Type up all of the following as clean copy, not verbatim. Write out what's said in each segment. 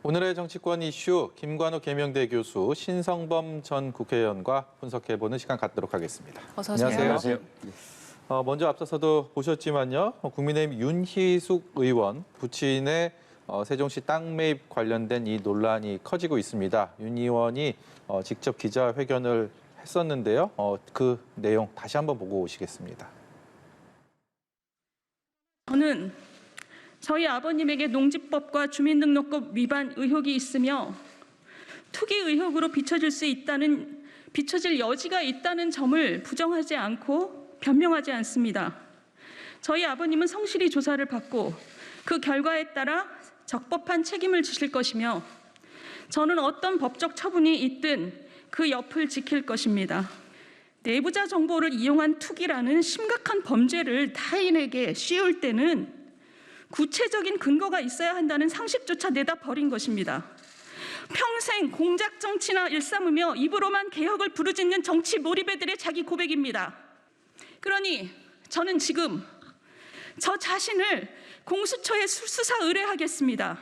오늘의 정치권 이슈 김관우 계명대 교수, 신성범 전 국회의원과 분석해보는 시간 갖도록 하겠습니다. 어서 오세요. 안녕하세요. 먼저 앞서서도 보셨지만요. 국민의힘 윤희숙 의원 부친의 세종시 땅 매입 관련된 이 논란이 커지고 있습니다. 윤 의원이 직접 기자회견을 했었는데요. 그 내용 다시 한번 보고 오시겠습니다. 저는 저희 아버님에게 농지법과 주민등록법 위반 의혹이 있으며 투기 의혹으로 비춰질 여지가 있다는 점을 부정하지 않고 변명하지 않습니다. 저희 아버님은 성실히 조사를 받고 그 결과에 따라 적법한 책임을 지실 것이며 저는 어떤 법적 처분이 있든 그 옆을 지킬 것입니다. 내부자 정보를 이용한 투기라는 심각한 범죄를 타인에게 씌울 때는 구체적인 근거가 있어야 한다는 상식조차 내다 버린 것입니다. 평생 공작 정치나 일삼으며 입으로만 개혁을 부르짖는 정치 몰입애들의 자기 고백입니다. 그러니 저는 지금 저 자신을 공수처에 수사 의뢰하겠습니다.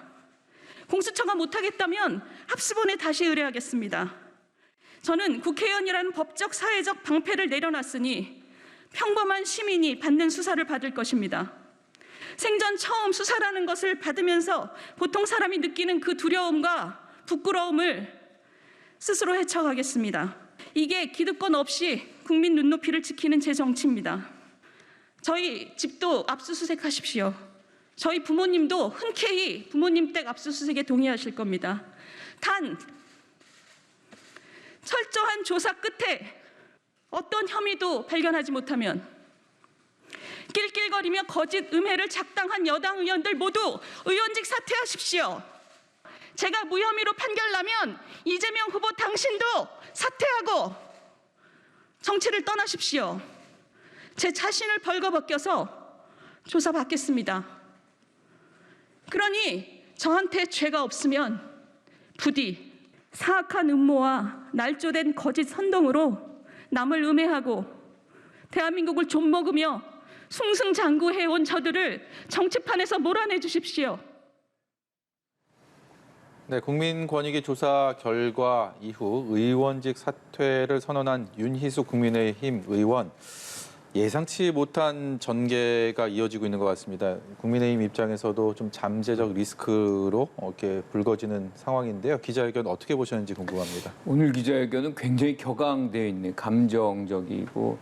공수처가 못하겠다면 합수본에 다시 의뢰하겠습니다. 저는 국회의원이라는 법적 사회적 방패를 내려놨으니 평범한 시민이 받는 수사를 받을 것입니다. 생전 처음 수사라는 것을 받으면서 보통 사람이 느끼는 그 두려움과 부끄러움을 스스로 헤쳐가겠습니다. 이게 기득권 없이 국민 눈높이를 지키는 제 정치입니다. 저희 집도 압수수색하십시오. 저희 부모님도 흔쾌히 부모님 댁 압수수색에 동의하실 겁니다. 단 철저한 조사 끝에 어떤 혐의도 발견하지 못하면 낄낄거리며 거짓 음해를 작당한 여당 의원들 모두 의원직 사퇴하십시오. 제가 무혐의로 판결나면 이재명 후보 당신도 사퇴하고 정치를 떠나십시오. 제 자신을 벌거벗겨서 조사받겠습니다. 그러니 저한테 죄가 없으면 부디 사악한 음모와 날조된 거짓 선동으로 남을 음해하고 대한민국을 좀먹으며 숭승장구해온 저들을 정치판에서 몰아내 주십시오. 네, 국민권익위 조사 결과 이후 의원직 사퇴를 선언한 윤희숙 국민의힘 의원. 예상치 못한 전개가 이어지고 있는 것 같습니다. 국민의힘 입장에서도 좀 잠재적 리스크로 이렇게 불거지는 상황인데요. 기자회견 어떻게 보셨는지 궁금합니다. 오늘 기자회견은 굉장히 격앙되어 있는 감정적이고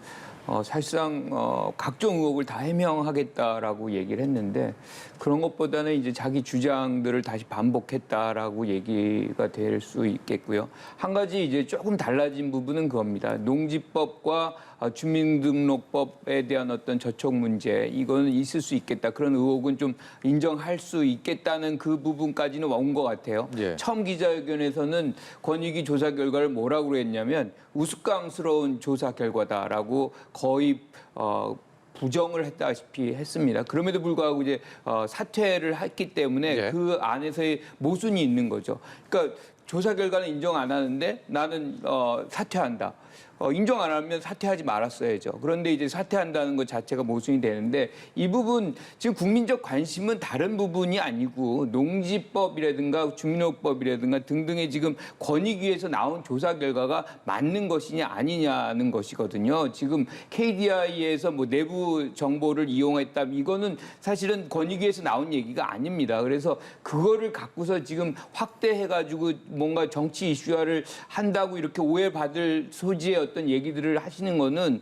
사실상 각종 의혹을 다 해명하겠다라고 얘기를 했는데 그런 것보다는 이제 자기 주장들을 다시 반복했다라고 얘기가 될 수 있겠고요. 한 가지 이제 조금 달라진 부분은 그겁니다. 농지법과 주민등록법에 대한 어떤 저촉 문제, 이거는 있을 수 있겠다. 그런 의혹은 좀 인정할 수 있겠다는 그 부분까지는 온 것 같아요. 예. 처음 기자회견에서는 권익위 조사 결과를 뭐라고 그랬냐면 우스꽝스러운 조사 결과다라고 거의 부정을 했다시피 했습니다. 그럼에도 불구하고 이제 사퇴를 했기 때문에 예. 그 안에서의 모순이 있는 거죠. 그러니까 조사 결과는 인정 안 하는데 나는 사퇴한다. 인정 안 하면 사퇴하지 말았어야죠. 그런데 이제 사퇴한다는 것 자체가 모순이 되는데 이 부분 지금 국민적 관심은 다른 부분이 아니고 농지법이라든가 주민등록법이라든가 등등의 지금 권익위에서 나온 조사 결과가 맞는 것이냐 아니냐는 것이거든요. 지금 KDI에서 뭐 내부 정보를 이용했다 이거는 사실은 권익위에서 나온 얘기가 아닙니다. 그래서 그거를 갖고서 지금 확대해가지고 뭔가 정치 이슈화를 한다고 이렇게 오해받을 소지의 어떤 얘기들을 하시는 거는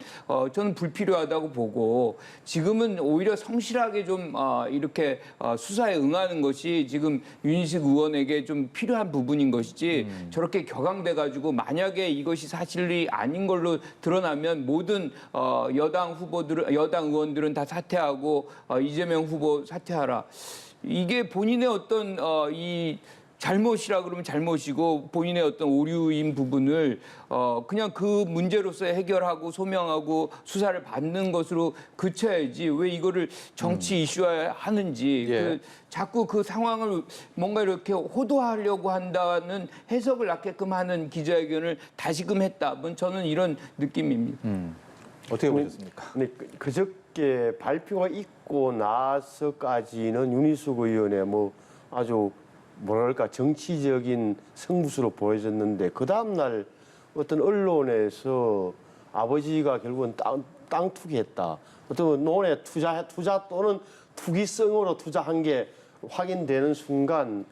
저는 불필요하다고 보고 지금은 오히려 성실하게 좀 이렇게 수사에 응하는 것이 지금 윤희숙 의원에게 좀 필요한 부분인 것이지 저렇게 격앙돼 가지고 만약에 이것이 사실이 아닌 걸로 드러나면 모든 여당 의원들은 다 사퇴하고 이재명 후보 사퇴하라. 이게 본인의 어떤 이 잘못이라 그러면 잘못이고 본인의 어떤 오류인 부분을 그냥 그 문제로서 해결하고 소명하고 수사를 받는 것으로 그쳐야지 왜 이거를 정치 이슈화하는지 예. 자꾸 그 상황을 뭔가 이렇게 호도하려고 한다는 해석을 낳게끔 하는 기자회견을 다시금 했다. 저는 이런 느낌입니다. 어떻게 보셨습니까? 네, 그저께 발표가 있고 나서까지는 윤희숙 의원의 뭐 아주 뭐랄까 정치적인 승부수로 보여졌는데 그 다음 날 어떤 언론에서 아버지가 결국은 땅 투기했다. 어떤 논에 투자 또는 투기성으로 투자한 게 확인되는 순간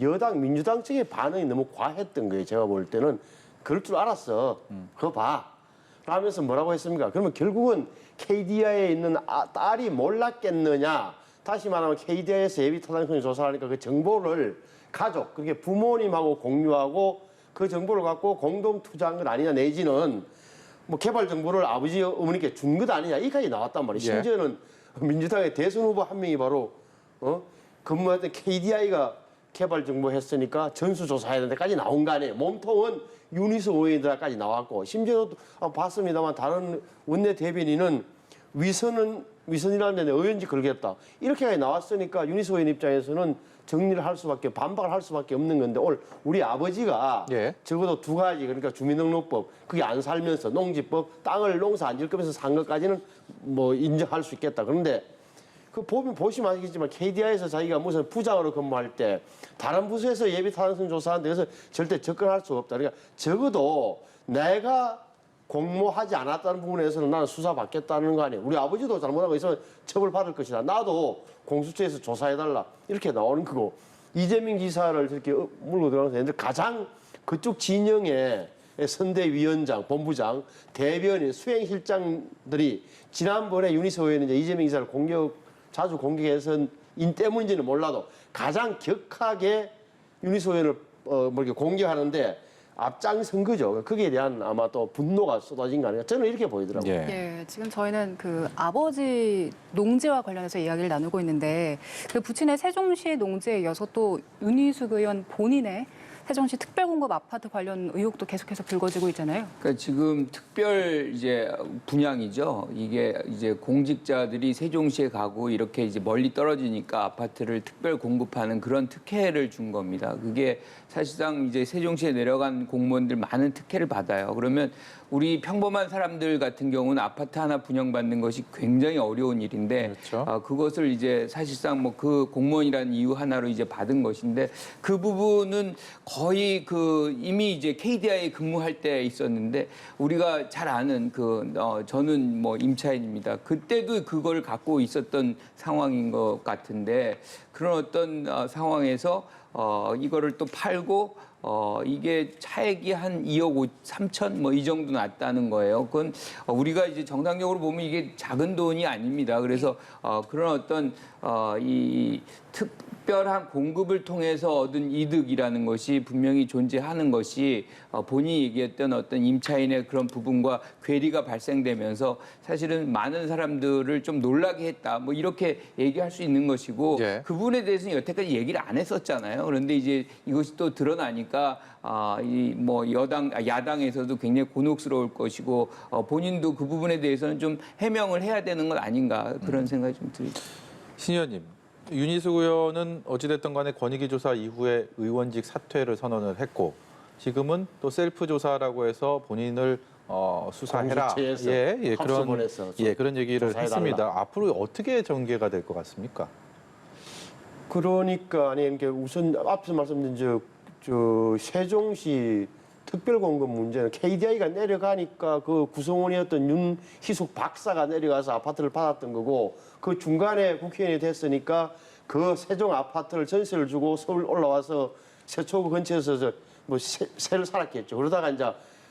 여당 민주당 측의 반응이 너무 과했던 거예요. 제가 볼 때는 그럴 줄 알았어. 그거 봐. 라면서 뭐라고 했습니까? 그러면 결국은 KDI에 있는 딸이 몰랐겠느냐. 다시 말하면 KDI에서 예비 타당성 조사하니까 그 정보를 가족, 그렇게 부모님하고 공유하고 그 정보를 갖고 공동 투자한 것 아니냐 내지는 뭐 개발 정보를 아버지 어머니께 준 것 아니냐 이까지 나왔단 말이에요. 예. 심지어는 민주당의 대선 후보 한 명이 바로 근무했던 KDI가 개발 정보 했으니까 전수조사해야 되는 데까지 나온 거 아니에요. 몸통은 윤희수 의원들까지 나왔고 심지어 봤습니다만 다른 원내 대변인은 위선이라는 데 의원직 걸겠다. 이렇게까지 나왔으니까 윤희수 의원 입장에서는 정리를 할 수밖에 반박을 할 수밖에 없는 건데 오늘 우리 아버지가 예. 적어도 두 가지 그러니까 주민등록법 그게 안 살면서 농지법 땅을 농사 안 지을 거면서 산 것까지는 뭐 인정할 수 있겠다. 그런데 그 보시면 아시겠지만 KDI에서 자기가 무슨 부장으로 근무할 때 다른 부서에서 예비 타당성 조사하는데 그래서 절대 접근할 수 없다. 그러니까 적어도 내가 공모하지 않았다는 부분에서는 나는 수사받겠다는 거 아니에요. 우리 아버지도 잘못하고 있으면 처벌받을 것이다. 나도 공수처에서 조사해달라. 이렇게 나오는 거고. 이재명 지사를 저렇게 물고 들어가서 했는데 가장 그쪽 진영의 선대위원장, 본부장, 대변인, 수행실장들이 지난번에 윤희수 의원이 이제 이재명 지사를 자주 공격해서 인 때문인지는 몰라도 가장 격하게 윤희수 의원을 이렇게 공격하는데 앞장선 거죠. 거기에 대한 아마 또 분노가 쏟아진 거 아닌가. 저는 이렇게 보이더라고요. 예. 예, 지금 저희는 그 아버지 농지와 관련해서 이야기를 나누고 있는데 그 부친의 세종시 농지에 이어서 또 윤희숙 의원 본인의 세종시 특별공급 아파트 관련 의혹도 계속해서 불거지고 있잖아요. 그러니까 지금 특별 이제 분양이죠. 이게 이제 공직자들이 세종시에 가고 이렇게 이제 멀리 떨어지니까 아파트를 특별 공급하는 그런 특혜를 준 겁니다. 그게 사실상 이제 세종시에 내려간 공무원들 많은 특혜를 받아요. 그러면 우리 평범한 사람들 같은 경우는 아파트 하나 분양받는 것이 굉장히 어려운 일인데 그렇죠. 그것을 이제 사실상 뭐 그 공무원이라는 이유 하나로 이제 받은 것인데 그 부분은 거의 이미 이제 KDI에 근무할 때 있었는데 우리가 잘 아는 저는 뭐 임차인입니다. 그때도 그걸 갖고 있었던 상황인 것 같은데 그런 어떤 상황에서 이거를 또 팔고 이게 차액이 한 2억 3천 뭐 이 정도 났다는 거예요. 그건 우리가 이제 정상적으로 보면 이게 작은 돈이 아닙니다. 그래서 그런 어떤 이 특별한 공급을 통해서 얻은 이득이라는 것이 분명히 존재하는 것이 본인이 얘기했던 어떤 임차인의 그런 부분과 괴리가 발생되면서 사실은 많은 사람들을 좀 놀라게 했다. 뭐 이렇게 얘기할 수 있는 것이고 예. 그 부분에 대해서는 여태까지 얘기를 안 했었잖아요. 그런데 이제 이것이 또 드러나니까 이 뭐 야당에서도 굉장히 곤혹스러울 것이고 본인도 그 부분에 대해서는 좀 해명을 해야 되는 것 아닌가 그런 생각이 좀 들죠. 신 의원님, 윤희숙 의원은 어찌됐든 간에 권익위 조사 이후에 의원직 사퇴를 선언을 했고 지금은 또 셀프 조사라고 해서 본인을 수사해라. 공수처에서 합수본에서 그런 얘기를 조사해달라. 했습니다. 앞으로 어떻게 전개가 될 것 같습니까? 그러니까 우선 앞서 말씀드린 저 세종시 특별공급 문제는 KDI가 내려가니까 그 구성원이었던 윤희숙 박사가 내려가서 아파트를 받았던 거고 그 중간에 국회의원이 됐으니까 그 세종 아파트를 전세를 주고 서울 올라와서 세초구 근처에서 새를 살았겠죠. 그러다가 이제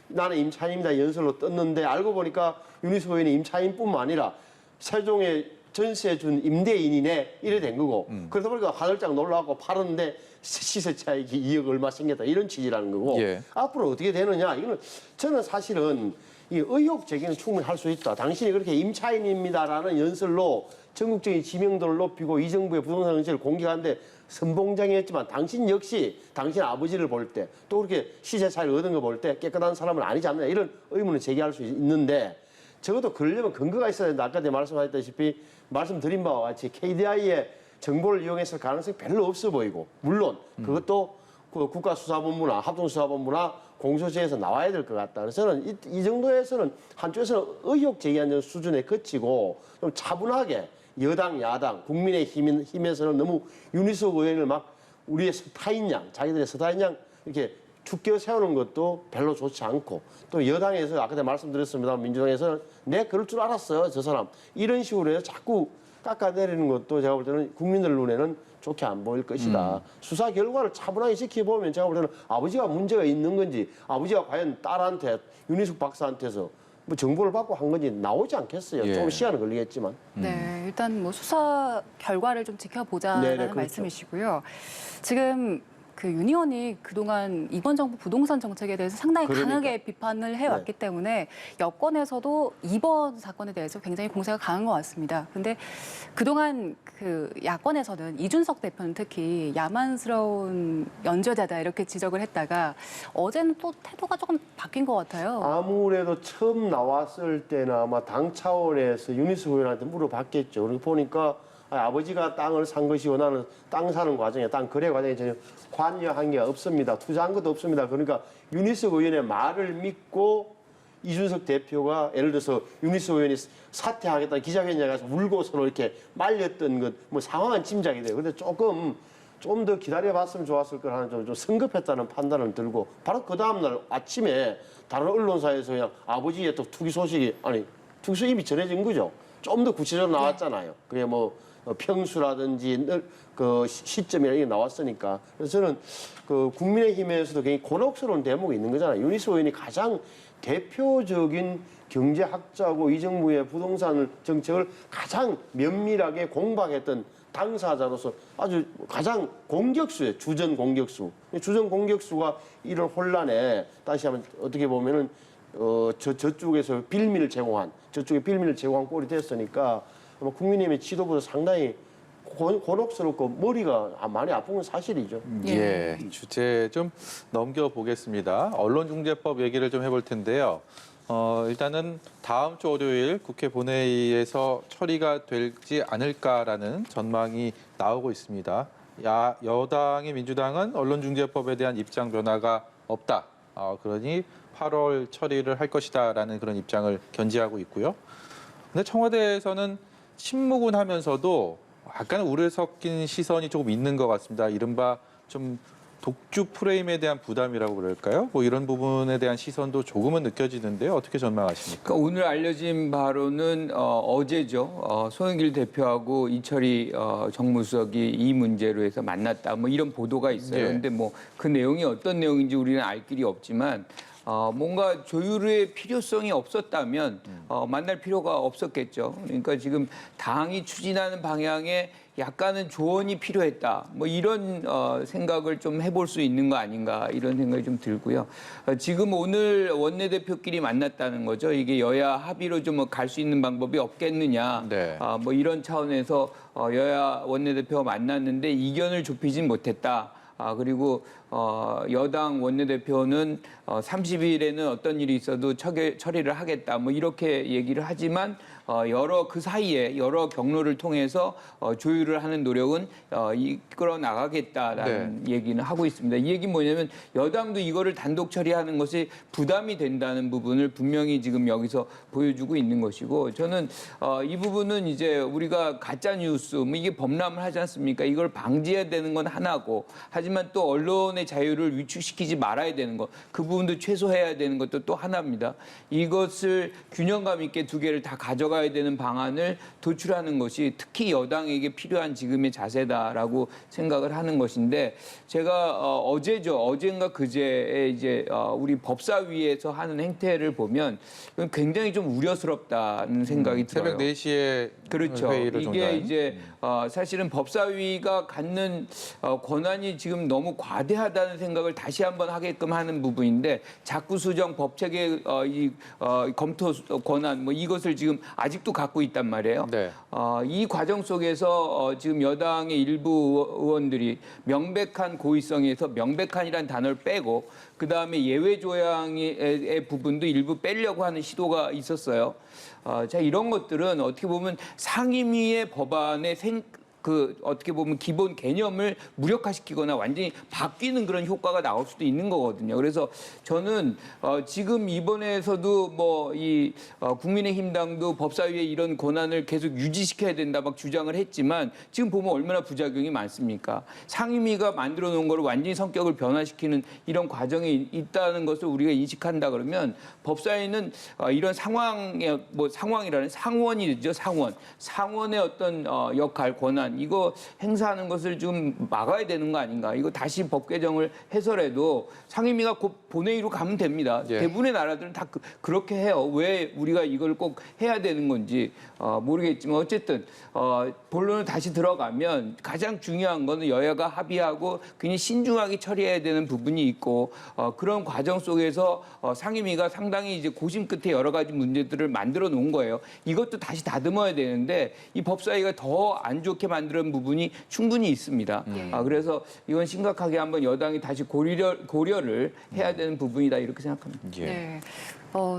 나는 임차인입니다 연설로 떴는데 알고 보니까 윤희숙 의원이 임차인뿐만 아니라 세종에 전세 준 임대인이네 이래 된 거고 그러다 보니까 화들짝 놀라고 팔았는데 시세 차익이 2억 얼마 생겼다 이런 취지라는 거고 예. 앞으로 어떻게 되느냐 이거는 저는 사실은 이 의혹 제기는 충분히 할 수 있다. 당신이 그렇게 임차인입니다라는 연설로 전국적인 지명도를 높이고 이 정부의 부동산 정책을 공격하는데 선봉장이었지만 당신 역시 당신 아버지를 볼 때 또 그렇게 시세 차익을 얻은 거 볼 때 깨끗한 사람은 아니지 않느냐 이런 의문을 제기할 수 있는데 적어도 그러려면 근거가 있어야 된다. 아까 제가 말씀하셨다시피 말씀드린 바와 같이 KDI의 정보를 이용했을 가능성이 별로 없어 보이고 물론 그것도 그 국가수사본부나 합동수사본부나 공소시에서 나와야 될 것 같다. 그래서 저는 이 정도에서는 한쪽에서는 의혹 제기하는 수준에 그치고 좀 차분하게 여당, 야당, 국민의힘에서는 너무 윤희숙 의원을 막 우리의 스타인 양, 자기들의 스타인 양 이렇게 축겨 세우는 것도 별로 좋지 않고 또 여당에서 아까 제가 말씀드렸습니다. 민주당에서는 내 그럴 줄 알았어요. 저 사람. 이런 식으로 해서 자꾸 깎아내리는 것도 제가 볼 때는 국민들 눈에는 좋게 안 보일 것이다. 수사 결과를 차분하게 지켜보면 제가 볼 때는 아버지가 문제가 있는 건지 아버지가 과연 딸한테 윤희숙 박사한테서 뭐 정보를 받고 한 건지 나오지 않겠어요. 예. 조금 시간은 걸리겠지만. 네, 일단 뭐 수사 결과를 좀 지켜보자라는 네네, 그렇죠. 말씀이시고요. 지금 그 윤 의원이 그동안 이번 정부 부동산 정책에 대해서 상당히 그러니까. 강하게 비판을 해왔기 때문에 여권에서도 이번 사건에 대해서 굉장히 공세가 강한 것 같습니다. 근데 그동안 그 야권에서는 이준석 대표는 특히 야만스러운 연좌자다 이렇게 지적을 했다가 어제는 또 태도가 조금 바뀐 것 같아요. 아무래도 처음 나왔을 때는 아마 당 차원에서 윤희숙 의원한테 물어봤겠죠. 그리고 보니까 아버지가 땅을 산 것이고 나는 땅 사는 과정에 땅 거래 과정에 전혀 관여한 게 없습니다. 투자한 것도 없습니다. 그러니까 윤희숙 의원의 말을 믿고 이준석 대표가 예를 들어서 윤희숙 의원이 사퇴하겠다 기자회견에 가서 울고 서로 이렇게 말렸던 것 뭐 상황은 짐작이 돼요. 근데 조금 좀 더 기다려봤으면 좋았을 걸 하는 좀 성급했다는 판단을 들고 바로 그 다음날 아침에 다른 언론사에서 그냥 아버지의 또 투기 소식이 투기 소식이 이미 전해진 거죠. 좀 더 구체적으로 나왔잖아요. 그게 뭐 평수라든지 그 시점이나 이게 나왔으니까. 그래서 저는 그 국민의힘에서도 굉장히 곤혹스러운 대목이 있는 거잖아요. 윤희숙 의원이 가장 대표적인 경제학자고 이 정부의 부동산 정책을 가장 면밀하게 공박했던 당사자로서 아주 가장 공격수예요. 주전 공격수. 주전 공격수가 이런 혼란에 다시 한번 어떻게 보면은 저쪽에서 빌미를 제공한 저쪽에 빌미를 제공한 꼴이 됐으니까 아마 국민의힘의 지도부도 상당히 곤혹스럽고 머리가 많이 아픈 건 사실이죠. 예, 주제 좀 넘겨보겠습니다. 언론중재법 얘기를 좀 해볼 텐데요. 일단은 다음 주 월요일 국회 본회의에서 처리가 되지 않을까라는 전망이 나오고 있습니다. 여당의 민주당은 언론중재법에 대한 입장 변화가 없다. 그러니 8월 처리를 할 것이다라는 그런 입장을 견지하고 있고요. 근데 청와대에서는 침묵은 하면서도 약간 우려 섞인 시선이 조금 있는 것 같습니다. 이른바 좀 독주 프레임에 대한 부담이라고 그럴까요? 뭐 이런 부분에 대한 시선도 조금은 느껴지는데요. 어떻게 전망하십니까? 그러니까 오늘 알려진 바로는 어제죠. 송영길 대표하고 이철희 정무수석이 이 문제로 해서 만났다. 뭐 이런 보도가 있어요. 예. 그런데 뭐 그 내용이 어떤 내용인지 우리는 알 길이 없지만 뭔가 조율의 필요성이 없었다면 만날 필요가 없었겠죠. 그러니까 지금 당이 추진하는 방향에 약간은 조언이 필요했다. 뭐 이런 생각을 좀 해볼 수 있는 거 아닌가 이런 생각이 좀 들고요. 지금 오늘 원내대표끼리 만났다는 거죠. 이게 여야 합의로 좀 갈 수 있는 방법이 없겠느냐. 네. 뭐 이런 차원에서 여야 원내대표가 만났는데 이견을 좁히진 못했다. 그리고 여당 원내대표는 30일에는 어떤 일이 있어도 처리를 하겠다. 뭐 이렇게 얘기를 하지만 그 사이에 여러 경로를 통해서 조율을 하는 노력은 이끌어 나가겠다라는 얘기는 하고 있습니다. 이 얘기는 뭐냐면 여당도 이거를 단독 처리하는 것이 부담이 된다는 부분을 분명히 지금 여기서 보여주고 있는 것이고 저는 이 부분은 이제 우리가 가짜 뉴스 뭐 이게 범람을 하지 않습니까? 이걸 방지해야 되는 건 하나고 하지만 또 언론의 자유를 위축시키지 말아야 되는 것 그 부분도 최소해야 되는 것도 또 하나입니다. 이것을 균형감 있게 두 개를 다 가져가야 되는 방안을 도출하는 것이 특히 여당에게 필요한 지금의 자세다라고 생각을 하는 것인데 제가 어젠가 그제에 이제 우리 법사위에서 하는 행태를 보면 굉장히 좀 우려스럽다는 생각이 들어요. 새벽 4시에 그렇죠. 회의를 이게 종료한. 이제 사실은 법사위가 갖는 권한이 지금 너무 과대하다는 생각을 다시 한번 하게끔 하는 부분인데 자꾸 수정 법체계 검토 권한 뭐 이것을 지금 아직도 갖고 있단 말이에요. 네. 이 과정 속에서 지금 여당의 일부 의원들이 명백한 고의성에서 명백한이라는 단어를 빼고 그 다음에 예외 조항의 부분도 일부 빼려고 하는 시도가 있었어요. 자, 이런 것들은 어떻게 보면 상임위의 법안의 그 어떻게 보면 기본 개념을 무력화시키거나 완전히 바뀌는 그런 효과가 나올 수도 있는 거거든요. 그래서 저는 지금 이번에서도 뭐 이 국민의힘당도 법사위에 이런 권한을 계속 유지시켜야 된다 막 주장을 했지만 지금 보면 얼마나 부작용이 많습니까? 상임위가 만들어 놓은 걸 완전히 성격을 변화시키는 이런 과정이 있다는 것을 우리가 인식한다 그러면 법사위는 이런 상황의 뭐 상황이라는 상원이죠. 상원의 어떤 역할 권한 이거 행사하는 것을 좀 막아야 되는 거 아닌가. 이거 다시 법 개정을 해서라도 상임위가 곧 본회의로 가면 됩니다. 예. 대부분의 나라들은 다 그렇게 해요. 왜 우리가 이걸 꼭 해야 되는 건지 모르겠지만 어쨌든 본론을 다시 들어가면 가장 중요한 거는 여야가 합의하고 굉장히 신중하게 처리해야 되는 부분이 있고 그런 과정 속에서 상임위가 상당히 이제 고심 끝에 여러 가지 문제들을 만들어 놓은 거예요. 이것도 다시 다듬어야 되는데 이 법사위가 더 안 좋게 만드는 부분이 충분히 있습니다. 그래서 이건 심각하게 한번 여당이 다시 고려를 해야 되는 부분이다 이렇게 생각합니다. 예. 네.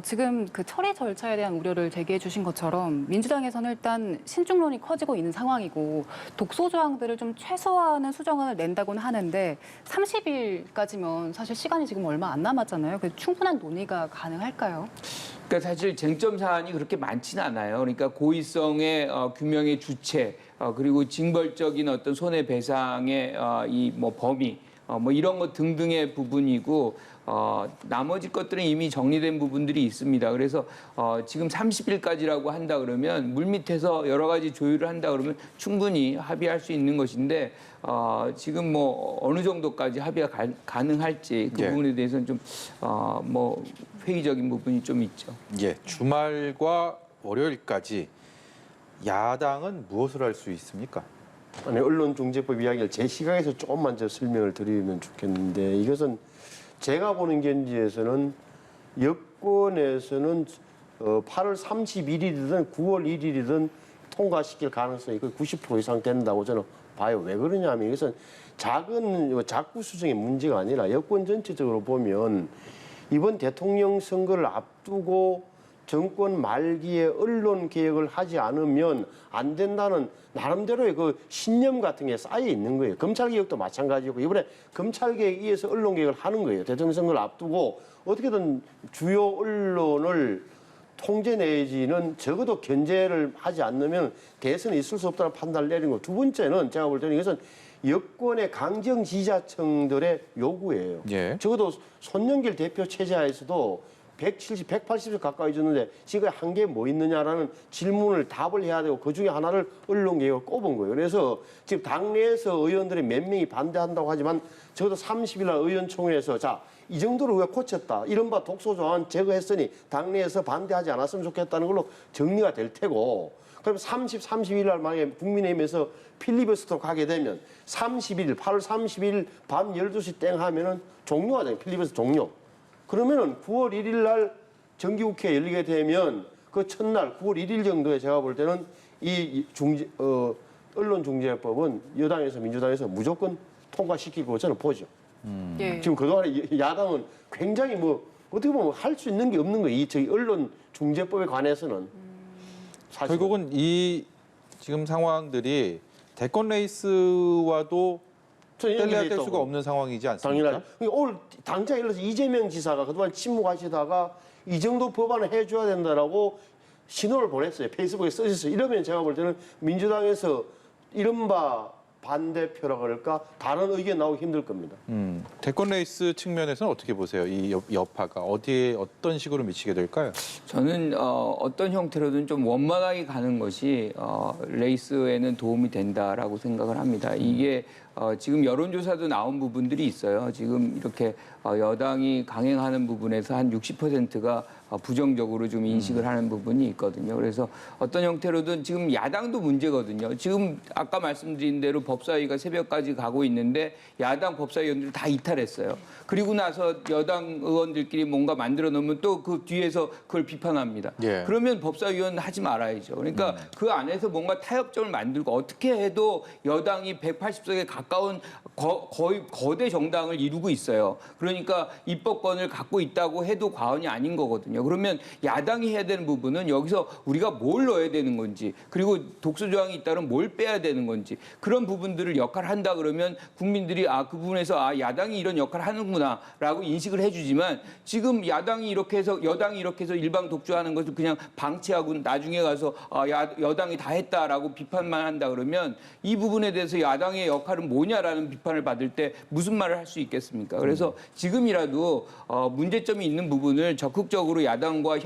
지금 그 처리 절차에 대한 우려를 제기해 주신 것처럼 민주당에서는 일단 신중론이 커지고 있는 상황이고 독소 조항들을 좀 최소화하는 수정안을 낸다고는 하는데 30일까지면 사실 시간이 지금 얼마 안 남았잖아요. 그래서 충분한 논의가 가능할까요? 그러니까 사실 쟁점 사안이 그렇게 많지는 않아요. 그러니까 고의성의 규명의 주체 그리고 징벌적인 어떤 손해배상의 이 뭐 범위 뭐 이런 것 등등의 부분이고 나머지 것들은 이미 정리된 부분들이 있습니다. 그래서 지금 30일까지라고 한다 그러면 물밑에서 여러 가지 조율을 한다 그러면 충분히 합의할 수 있는 것인데 지금 뭐 어느 정도까지 합의가 가능할지 그 예. 부분에 대해서는 좀 뭐 회의적인 부분이 좀 있죠. 예. 주말과 월요일까지 야당은 무엇을 할 수 있습니까? 아니, 언론중재법 이야기를 제 시각에서 조금만 저 설명을 드리면 좋겠는데 이것은 제가 보는 견지에서는 여권에서는 8월 31일이든 9월 1일이든 통과시킬 가능성이 거의 90% 이상 된다고 저는 봐요. 왜 그러냐면 이것은 작은 작구 수정의 문제가 아니라 여권 전체적으로 보면 이번 대통령 선거를 앞두고 정권 말기에 언론 개혁을 하지 않으면 안 된다는 나름대로의 그 신념 같은 게 쌓여 있는 거예요. 검찰 개혁도 마찬가지고 이번에 검찰 개혁에 의해서 언론 개혁을 하는 거예요. 대통령 선거를 앞두고 어떻게든 주요 언론을 통제 내지는 적어도 견제를 하지 않으면 대선에 있을 수 없다는 판단을 내린 거. 두 번째는 제가 볼 때는 이것은 여권의 강경 지지자층들의 요구예요. 예. 적어도 손영길 대표 체제하에서도 170, 180석 가까이 줬는데 지금 한 게 뭐 있느냐라는 질문을 답을 해야 되고 그중에 하나를 언론개혁을 꼽은 거예요. 그래서 지금 당내에서 의원들이 몇 명이 반대한다고 하지만 적어도 30일 날 의원총회에서 자, 이 정도로 우리가 고쳤다. 이른바 독소 조항 제거했으니 당내에서 반대하지 않았으면 좋겠다는 걸로 정리가 될 테고 그럼 31일 날 만약에 국민의힘에서 필리버스터로 가게 되면 31일, 8월 30일 밤 12시 땡 하면은 종료가 돼요. 필리버스터 종료. 그러면은 9월 1일 날 정기국회 열리게 되면 그 첫날 9월 1일 정도에 제가 볼 때는 이 언론중재법은 여당에서 민주당에서 무조건 통과시키고 저는 보죠. 예. 지금 그동안에 야당은 굉장히 뭐 어떻게 보면 할 수 있는 게 없는 거예요. 이 저희 언론중재법에 관해서는 사실 결국은 이 지금 상황들이 대권 레이스와도 뗄래야 뗄 수가 없는 상황이지 않습니까? 당연하죠. 그러니까 오늘 당장 예를 들어서 이재명 지사가 그동안 침묵하시다가 이 정도 법안을 해줘야 된다라고 신호를 보냈어요. 페이스북에 써주셨어요. 이러면 제가 볼 때는 민주당에서 이른바 반대표라 그럴까 다른 의견 나오기 힘들 겁니다. 대권 레이스 측면에서는 어떻게 보세요? 이 여파가 어디에 어떤 식으로 미치게 될까요? 저는 어떤 형태로든 좀 원만하게 가는 것이 레이스에는 도움이 된다라고 생각을 합니다. 이게 지금 여론조사도 나온 부분들이 있어요. 지금 이렇게 여당이 강행하는 부분에서 한 60%가 부정적으로 좀 인식을 하는 부분이 있거든요. 그래서 어떤 형태로든 지금 야당도 문제거든요. 지금 아까 말씀드린 대로 법사위가 새벽까지 가고 있는데 야당 법사위원들을 다 이탈했어요. 그리고 나서 여당 의원들끼리 뭔가 만들어 놓으면 또 그 뒤에서 그걸 비판합니다. 예. 그러면 법사위원 하지 말아야죠. 그러니까 그 안에서 뭔가 타협점을 만들고 어떻게 해도 여당이 180석에 가까이 가까운 거의 거대 정당을 이루고 있어요. 그러니까 입법권을 갖고 있다고 해도 과언이 아닌 거거든요. 그러면 야당이 해야 되는 부분은 여기서 우리가 뭘 넣어야 되는 건지, 그리고 독소 조항이 있다면 뭘 빼야 되는 건지, 그런 부분들을 역할을 한다 그러면 국민들이 그 부분에서 야당이 이런 역할을 하는구나라고 인식을 해주지만, 지금 야당이 이렇게 해서 여당이 이렇게 해서 일방 독주하는 것을 그냥 방치하고 나중에 가서 여당이 다 했다라고 비판만 한다 그러면 이 부분에 대해서 야당의 역할은 뭐냐라는 비판을 받을 때 무슨 말을 할 수 있겠습니까? 그래서 지금이라도 문제점이 있는 부분을 적극적으로 여당과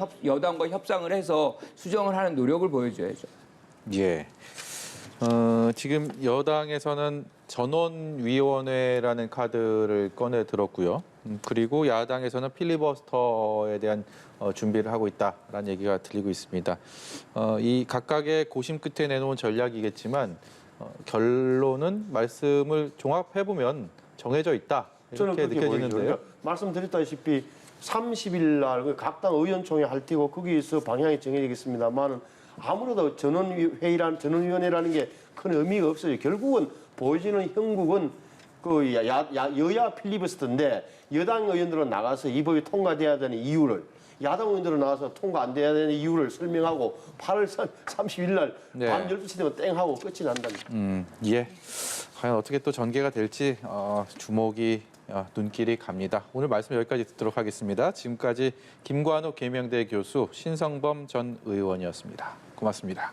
협상을 해서 수정을 하는 노력을 보여줘야죠. 예. 지금 여당에서는 전원위원회라는 카드를 꺼내 들었고요. 그리고 야당에서는 필리버스터에 대한 준비를 하고 있다라는 얘기가 들리고 있습니다. 이 각각의 고심 끝에 내놓은 전략이겠지만 결론은 말씀을 종합해 보면 정해져 있다 저는 이렇게 그렇게 보이죠. 느껴지는데요. 그러니까 말씀드렸다시피 30일 날 각 당 의원총회 할 때고 거기에서 방향이 정해지겠습니다만 아무래도 전원위원회라는 게 큰 의미가 없어요. 결국은 보여지는 형국은 그 여야 필리버스터인데 여당 의원들은 나가서 이 법이 통과돼야 되는 이유를, 야당 의원들은 나와서 통과 안 돼야 되는 이유를 설명하고 8월 30일 날 네. 밤 12시 되면 땡 하고 끝이 난답니다. 예. 과연 어떻게 또 전개가 될지 주목이 눈길이 갑니다. 오늘 말씀 여기까지 듣도록 하겠습니다. 지금까지 김관우 계명대 교수, 신성범 전 의원이었습니다. 고맙습니다.